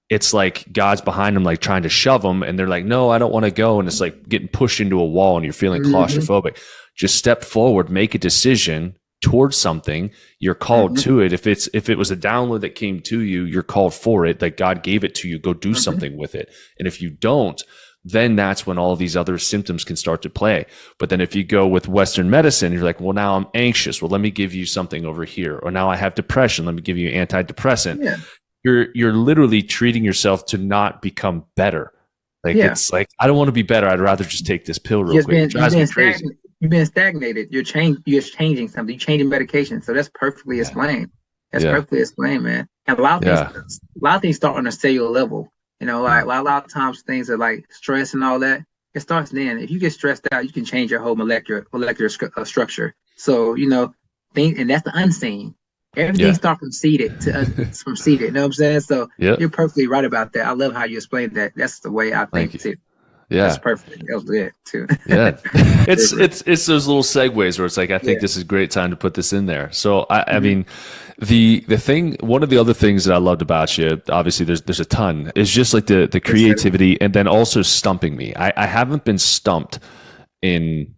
it's like God's behind them, like trying to shove them, and they're like, no, I don't want to go, and it's like getting pushed into a wall and you're feeling claustrophobic. Just step forward, make a decision towards something. You're called to it. If it was a download that came to you, you're called for it. Like God gave it to you, go do something with it. And if you don't, then that's when all of these other symptoms can start to play. But then if you go with Western medicine, you're like, well, now I'm anxious. Well, let me give you something over here. Or now I have depression. Let me give you an antidepressant. Yeah. You're literally treating yourself to not become better. Like it's like, I don't want to be better. I'd rather just take this pill real quick. It drives me crazy. You've been stagnated. You're changing something. You're changing medication. So that's perfectly explained. That's perfectly explained, man. And a lot of things start on a cellular level. Like a lot of times things are like stress and all that. It starts then. If you get stressed out, you can change your whole molecular structure. So and that's the unseen. Everything starts from seeded to from seeded. You know what I'm saying? So you're perfectly right about that. I love how you explained that. That's the way I think too. Yeah, that's perfect. That was good too. Yeah, it's those little segues where it's like, I think this is a great time to put this in there. So I mean, the thing, one of the other things that I loved about you, obviously there's a ton, is just like the creativity, and then also stumping me. I haven't been stumped in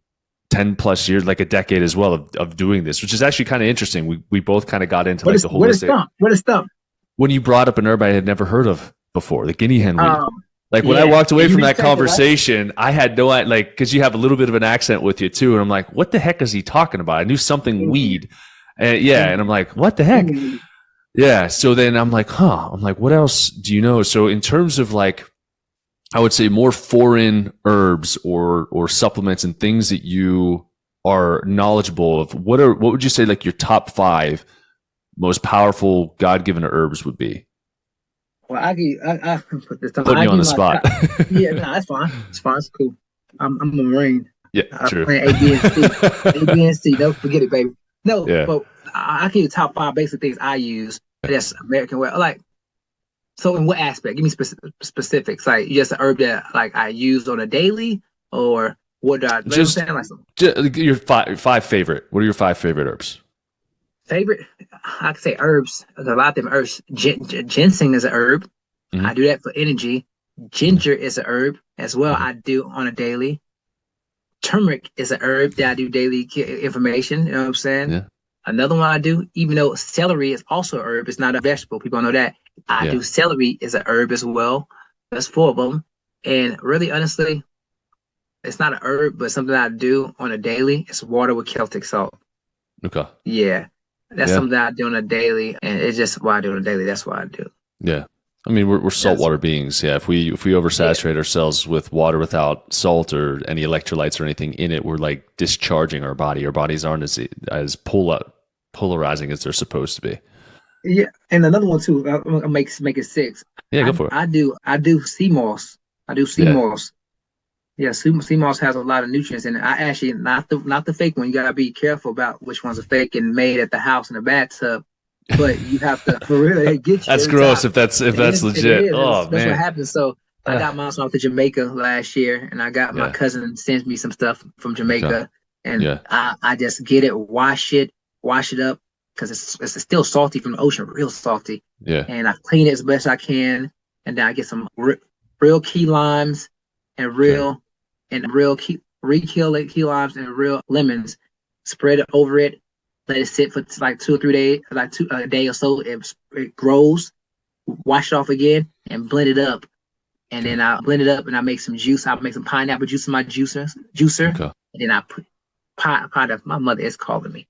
10 plus years, like a decade as well of doing this, which is actually kind of interesting. We both kind of got into the holistic. What is stump? When you brought up an herb I had never heard of before, the guinea hen weed. Like when I walked away from that conversation, I had no idea, like, because you have a little bit of an accent with you too, and I'm like, what the heck is he talking about? I knew something weed, and and I'm like, what the heck? Yeah. So then I'm like, I'm like, what else do you know? So in terms of like I would say more foreign herbs or supplements and things that you are knowledgeable of, what would you say like your top 5 most powerful God-given herbs would be? Well, I can put this on. Putting you on the spot. Yeah, no, that's fine. It's fine. It's cool. I'm a Marine. Yeah, I true. plan A, B, and C. A, B, and C. Don't forget it, baby. No, Yeah. but I give you the top 5 basic things I use. That's American way. Like, so in what aspect? Give me specifics. Like, just an herb that like I use on a daily, or what do I just your 5 favorite? What are your 5 favorite herbs? Favorite? I could say herbs. There's a lot of them herbs. Ginseng is an herb. Mm-hmm. I do that for energy. Ginger is an herb as well. I do on a daily. Turmeric is an herb that I do daily information. You know what I'm saying? Yeah. Another one I do, even though celery is also a herb, it's not a vegetable. People don't know that. I do celery is a herb as well. That's 4 of them. And really, honestly, it's not a herb, but something I do on a daily. It's water with Celtic salt. Okay. Yeah. That's something that I do on a daily, and it's just why I do it on a daily. That's why I do. Yeah. I mean, we're saltwater beings. Yeah. If we oversaturate ourselves with water without salt or any electrolytes or anything in it, we're like discharging our body. Our bodies aren't as polarizing as they're supposed to be. Yeah. And another one too, I'll make it 6. Yeah, go for it. I do sea moss. I do sea moss. Yeah, sea moss has a lot of nutrients in it. I actually not the fake one. You gotta be careful about which ones are fake and made at the house in the bathtub. But you have to for real get you. That's gross if that's legit. That's what happens. So I got mine off to Jamaica last year, and I got my cousin sends me some stuff from Jamaica, and I just get it, wash it up because it's still salty from the ocean, real salty. Yeah, and I clean it as best I can, and then I get some real key limes and real key limes and real lemons. Spread it over it. Let it sit for like 2 or 3 days, like a day or so. It grows. Wash it off again and blend it up. And then I blend it up and I make some juice. I make some pineapple juice in my juicer. Okay. And then I put pineapple. My mother is calling me.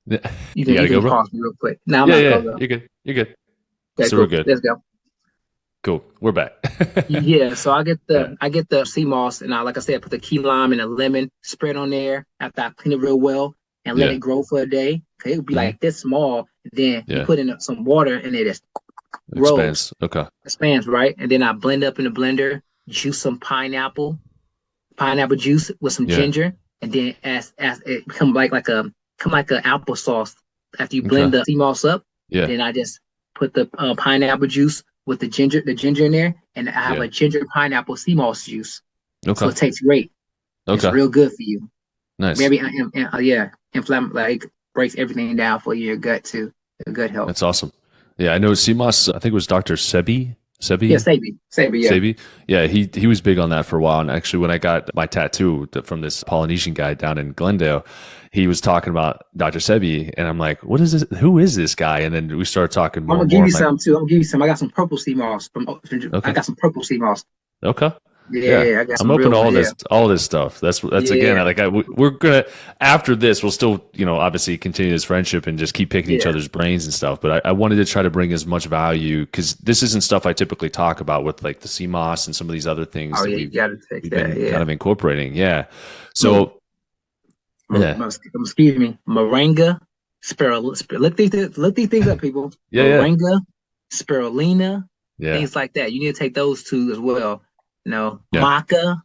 Yeah. You can go, pause me real quick. No, You're good. Okay, so cool. We're good. Let's go. Cool. We're back. Yeah. So I get the sea moss, and like I said, I put the key lime and a lemon, spread on there after I clean it real well. And let it grow for a day. Okay, it would be like this small. Then you put in some water and it just grows. Expands. Okay. Expands, right? And then I blend up in the blender, juice some pineapple juice with some ginger, and then as it become like a applesauce. After you blend the sea moss up, then I just put the pineapple juice with the ginger in there, and I have a ginger pineapple sea moss juice. Okay. So it tastes great. Okay. It's real good for you. Nice. Maybe like breaks everything down for your gut too. Your gut health. That's awesome. Yeah, I know sea moss. I think it was Dr. Sebi. Yeah, Sebi. Yeah. Sebi. Yeah, he was big on that for a while. And actually, when I got my tattoo from this Polynesian guy down in Glendale, he was talking about Dr. Sebi, and I'm like, "What is this? Who is this guy?" And then we started talking more. I'm gonna give you some too. I'm gonna give you some. I got some purple sea moss I got some purple sea moss. Okay. Yeah, I got I'm open to all this stuff. That's again, we're gonna, after this, we'll still, obviously continue this friendship and just keep picking each other's brains and stuff. But I wanted to try to bring as much value, because this isn't stuff I typically talk about with like the sea moss and some of these other things that we've been kind of incorporating. Yeah. So, excuse me, moringa, look these things up, people. Moringa, spirulina, things like that. You need to take those two as well. Maca,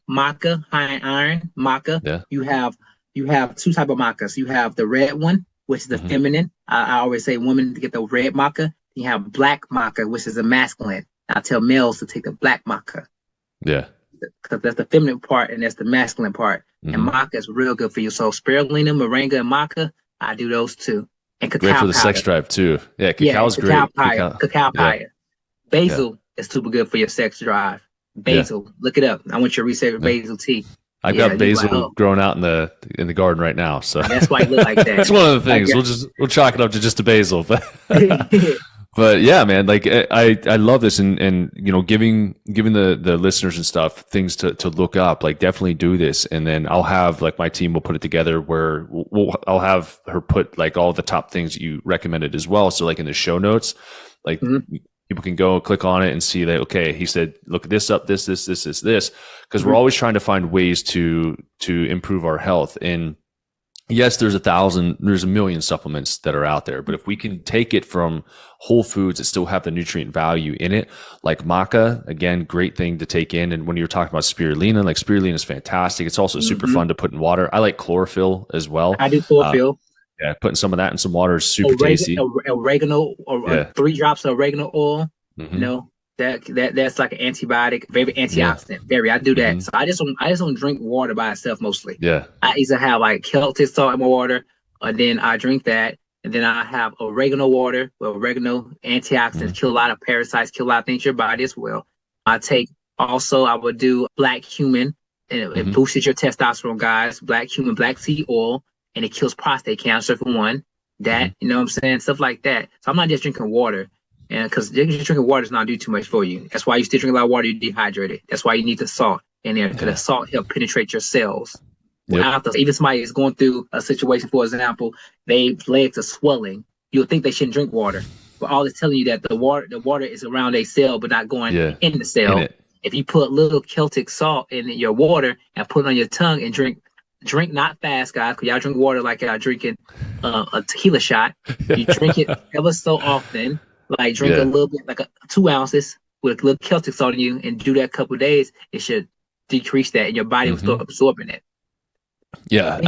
high iron, maca. Yeah. You have 2 type of macas. You have the red one, which is the feminine. I always say women to get the red maca. You have black maca, which is the masculine. I tell males to take the black maca. Yeah. Because that's the feminine part and that's the masculine part. And maca is real good for you. So spirulina, moringa, and maca, I do those 2. And cacao great for the sex drive too. Yeah, cacao's great. Cacao powder. Basil is super good for your sex drive. Basil, look it up. I want you to research basil tea. I've got basil growing out in the garden right now, so that's why you look like that. That's one of the things. We'll chalk it up to just a basil, but yeah, man. Like I love this, and giving the listeners and stuff things to look up. Like definitely do this, and then I'll have like my team will put it together where I'll have her put like all the top things that you recommended as well. So like in the show notes, like people can go click on it and see that, okay, he said, look this up, this, because we're always trying to find ways to improve our health. And yes, there's a million supplements that are out there, but if we can take it from whole foods that still have the nutrient value in it, like maca, again, great thing to take in. And when you're talking about spirulina, like spirulina is fantastic. It's also super fun to put in water. I like chlorophyll as well. I do chlorophyll. Yeah, putting some of that in some water is super tasty. Oregano, or 3 drops of oregano oil. You know, that's like an antibiotic, very antioxidant. Very, I do that. So I just don't drink water by itself mostly. Yeah, I either have like Celtic salt in my water, or then I drink that, and then I have oregano water. Well, oregano antioxidants kill a lot of parasites, kill a lot of things in your body as well. I would do black cumin, and it boosts your testosterone, guys. Black cumin, black seed oil, and it kills prostate cancer for one. That, you know what I'm saying? Stuff like that. So I'm not just drinking water. And because drinking water does not do too much for you. That's why you still drink a lot of water, you're dehydrated. That's why you need the salt in there, because the salt helps penetrate your cells. Even somebody is going through a situation, for example, their legs are swelling. You'll think they shouldn't drink water. But all it's telling you that the water is around a cell, but not going in the cell. If you put a little Celtic salt in your water and put it on your tongue and drink not fast, guys, because y'all drink water like y'all drinking a tequila shot. You drink it ever so often. Like drink a little bit, like 2 ounces with a little Celtic salt in you, and do that a couple of days. It should decrease that, and your body will start absorbing it. Yeah,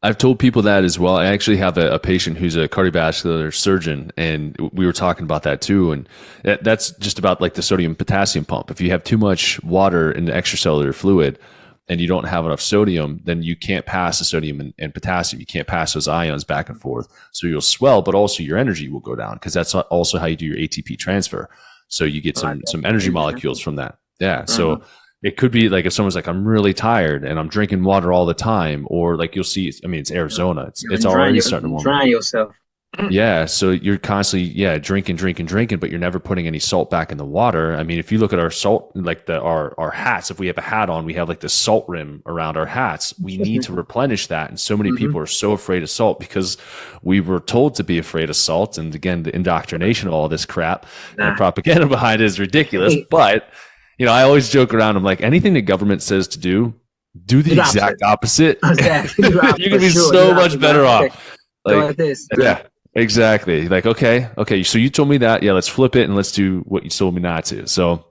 I've told people that as well. I actually have a patient who's a cardiovascular surgeon, and we were talking about that too. And that's just about like the sodium potassium pump. If you have too much water in the extracellular fluid, and you don't have enough sodium, then you can't pass the sodium and potassium. You can't pass those ions back and forth. So you'll swell, but also your energy will go down, because that's also how you do your ATP transfer. So you get some energy molecules from that. Yeah. So it could be like if someone's like, I'm really tired and I'm drinking water all the time, or like you'll see, I mean, it's Arizona. It's already starting to warm up. Drying yourself. Yeah. So you're constantly, drinking, but you're never putting any salt back in the water. I mean, if you look at our salt, like our hats, if we have a hat on, we have like the salt rim around our hats. We need to replenish that. And so many people are so afraid of salt because we were told to be afraid of salt. And again, the indoctrination of all this crap and propaganda behind it is ridiculous. But, I always joke around. I'm like, anything the government says to do the exact opposite. Exactly. You're going to be so much better off. Like this. Yeah. Exactly. Like, okay. So you told me that. Yeah, let's flip it and let's do what you told me not to. So,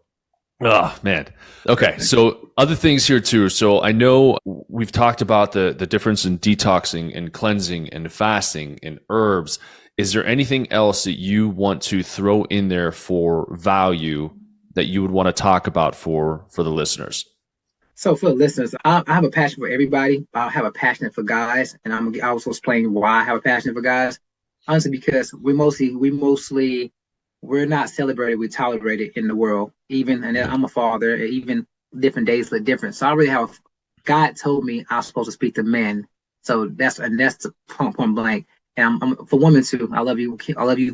oh man. Okay. So other things here too. So I know we've talked about the difference in detoxing and cleansing and fasting and herbs. Is there anything else that you want to throw in there for value that you would want to talk about for the listeners? So for the listeners, I have a passion for everybody. I have a passion for guys, and I'm also explaining why I have a passion for guys. Honestly, because we're not celebrated, we're tolerated in the world. And I'm a father, even different days look different. So I really have, God told me I was supposed to speak to men. So that's the point blank. And I'm for women too. I love you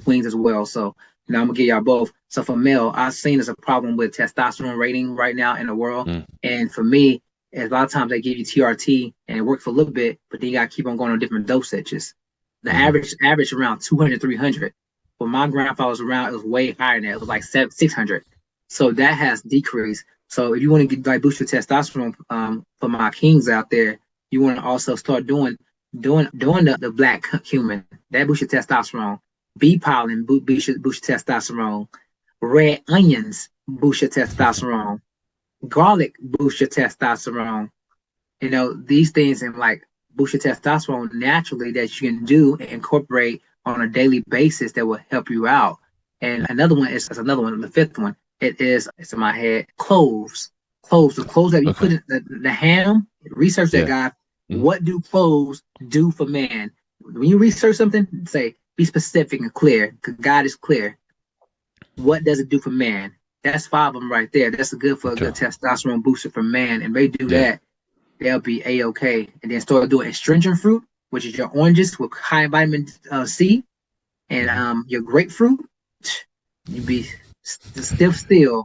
queens as well. So I'm gonna give y'all both. So for male, I've seen there's a problem with testosterone rating right now in the world. And for me, a lot of times they give you TRT and it works for a little bit, but then you gotta keep on going on different dosages. The average around 200, 300. When my grandfather was around, it was way higher than that. It was like 600. So that has decreased. So if you want to boost your testosterone, for my kings out there, you want to also start doing the black cumin. That boosts your testosterone. Bee pollen boost your testosterone. Red onions boost your testosterone. Garlic boost your testosterone. These things and boost your testosterone naturally that you can do and incorporate on a daily basis that will help you out. And another one is the fifth one. It's in my head, cloves. The cloves that you put in the ham. Research that, guy. What do cloves do for man? When you research something, say be specific and clear, because God is clear. What does it do for man? That's 5 of them right there. That's good for a good testosterone booster for man. And they do that, they'll be A-okay. And then start doing astringent fruit, which is your oranges with high vitamin C, and your grapefruit. You be still.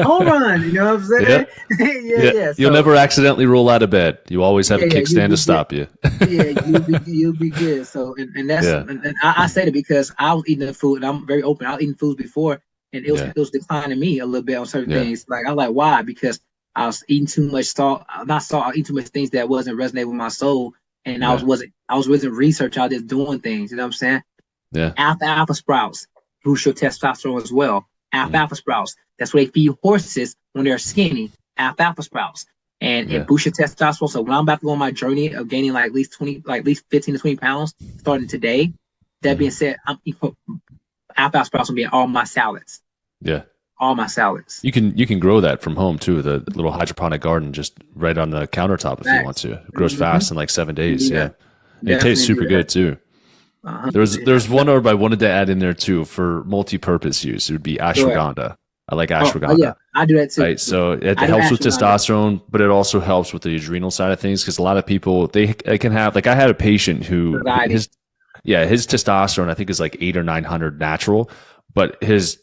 home run. You know what I'm Yeah. saying? Yeah, Yeah. yeah. You'll So never accidentally roll out of bed. You always have a yeah, you'll kickstand to be good. stop you. Yeah, you'll be good. So and that's Yeah. and I say that because I was eating the food and I'm very open. I was eating foods before and Yeah. it was declining me a little bit on certain Yeah. things. Like I'm like, why? Because I was eating too much salt, not salt, I was eating too much things that wasn't resonating with my soul. And Yeah. I was wasn't research, I was just doing things, you know what I'm saying? Yeah. Alfalfa sprouts boost your testosterone as well. Mm. Alfalfa sprouts. That's what they feed horses when they're skinny. Alfalfa sprouts. And it Yeah. boosts your testosterone. So when I'm about to go on my journey of gaining like at least 20, like at least 15 to 20 pounds starting today, that being Mhm. said, I'm alfalfa sprouts will be in all my salads. Yeah. All my salads. You can grow that from home too. The little hydroponic garden just right on the countertop if you want Facts. to. It grows Mm-hmm. fast in like 7 days. Yeah, Yeah. And it tastes definitely super do that. good too. There's 100%. there's one herb I wanted to add in there too for multi-purpose use. It would be Go ahead. ashwagandha. I like Oh yeah, ashwagandha. I do that too. Right. So it I do helps with ashwagandha. testosterone, but it also helps with the adrenal side of things because a lot of people they can have like I had a patient who Anxiety. his testosterone I think is like 8 or 900 natural, but he's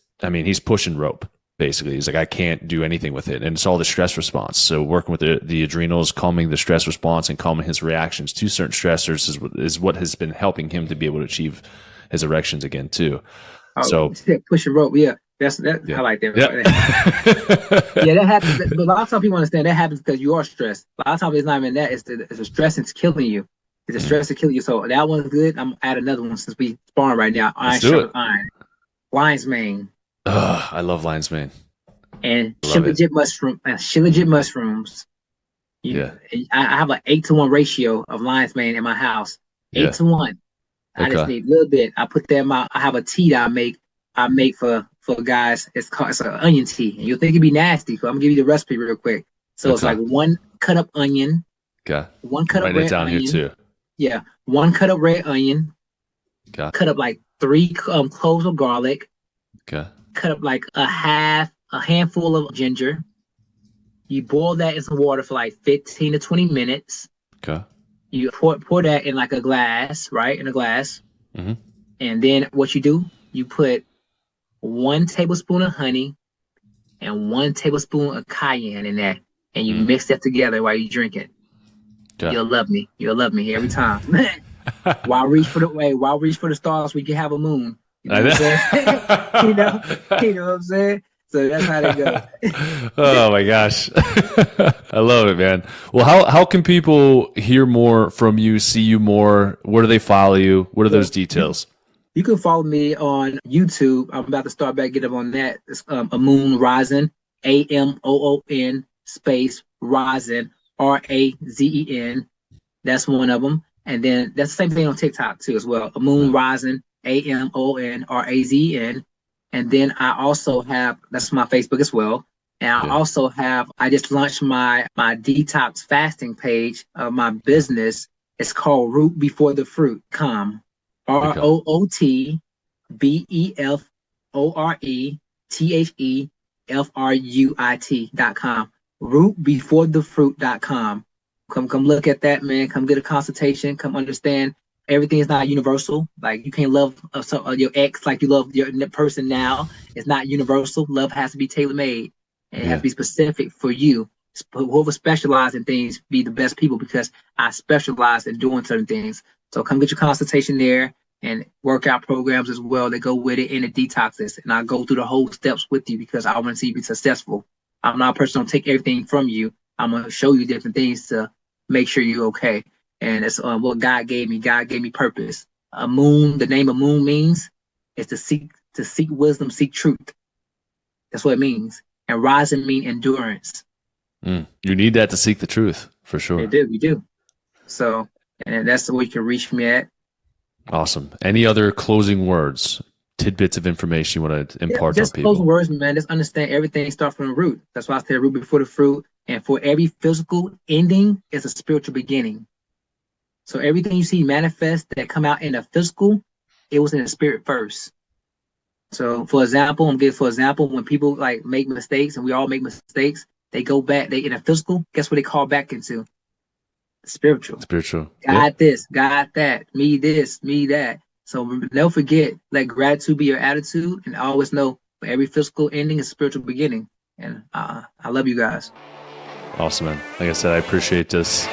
pushing rope basically. He's like I can't do anything with it, and it's all the stress response. So working with the adrenals, calming the stress response, and calming his reactions to certain stressors is what has been helping him to be able to achieve his erections again too. Oh, So pushing rope. Yeah, that's that. I yeah, like that. yeah, Yeah, that happens. But a lot of times people understand that happens because you are stressed. A lot of times it's not even that. It's the stress that's killing you. It's the Mm. stress that killing you. So that one's good. I'm gonna add another one since we sparring right now. Let's Iron do it. sharp iron, lion's mane, Ugh, I love lion's mane. and I love it. shilajit mushrooms. You, Yeah, I have an 8-to-1 ratio of lion's mane in my house. Eight yeah. to one. I just Okay, need a little bit. I put that in my. I have a tea that I make. I make for guys. It's an onion tea, and you'll think it'd be nasty. So I'm gonna give you the recipe real quick. So it's okay, like one cut up onion, okay. one I'm cut up writing it red down here onion. too. Yeah, one cut up red onion. Okay, Cut up like three cloves of garlic. okay, Cut up like a handful of ginger. You boil that in some water for like 15 to 20 minutes. okay. You pour that in like a glass, right? In a glass. Hmm. And then what you do, you put 1 tablespoon of honey and 1 tablespoon of cayenne in that. And you Mm, mix that together while you drink it. okay. You'll love me. You'll love me every time. Why reach for the way? Why reach for the stars? We can have a moon. You know I what I'm saying? you know, know. you know what I'm saying? So that's how that goes. Oh my gosh. I love it, man. Well, how can people hear more from you, see you more? Where do they follow you? What are those Well, details? you can follow me on YouTube. I'm about to start back get up on that. It's Amoon Razen, Amoon space Razen, Razen. That's one of them. And then that's the same thing on TikTok too as well. Amoon Yeah, Razen, Amoon Razen. And then I also have that's my Facebook as well. And I yeah. also have I just launched my detox fasting page of my business. It's called Root Before the Fruit. Com. Okay. ROOTBEFORETHEFRUIT.com. Rootbeforethefruit.com. Come look at that, man. Come get a consultation. Come understand everything is not universal. Like you can't love your ex like you love your person now. It's not universal. Love has to be tailor made and it has to Yeah. be specific for you. Whoever specializes in things be the best people because I specialize in doing certain things. So come get your consultation there and workout programs as well that go with it and the detoxes. And I go through the whole steps with you because I want to see you be successful. I'm not a person who'll take everything from you. I'm gonna show you different things to make sure you're okay. And it's what God gave me. God gave me purpose. Moon, the name of Moon means is to seek wisdom, seek truth. That's what it means. And rising mean endurance. Mm. You need that to seek the truth for They sure. do, we do. So, and that's the way you can reach me at. Awesome. Any other closing words, tidbits of information you want to Yeah, impart on just closing people? words, man. Just understand everything starts from the root. That's why I say root before the fruit. And for every physical ending is a spiritual beginning. So everything you see manifest that come out in the physical, it was in the spirit first. So for example, when people like make mistakes and we all make mistakes, they go back, they in a physical, guess what they call back into? Spiritual. Spiritual. Yep. God this, God that, me this, me that. So never forget, let gratitude be your attitude and always know for every physical ending is spiritual beginning. And I love you guys. Awesome, man. Like I said, I appreciate this.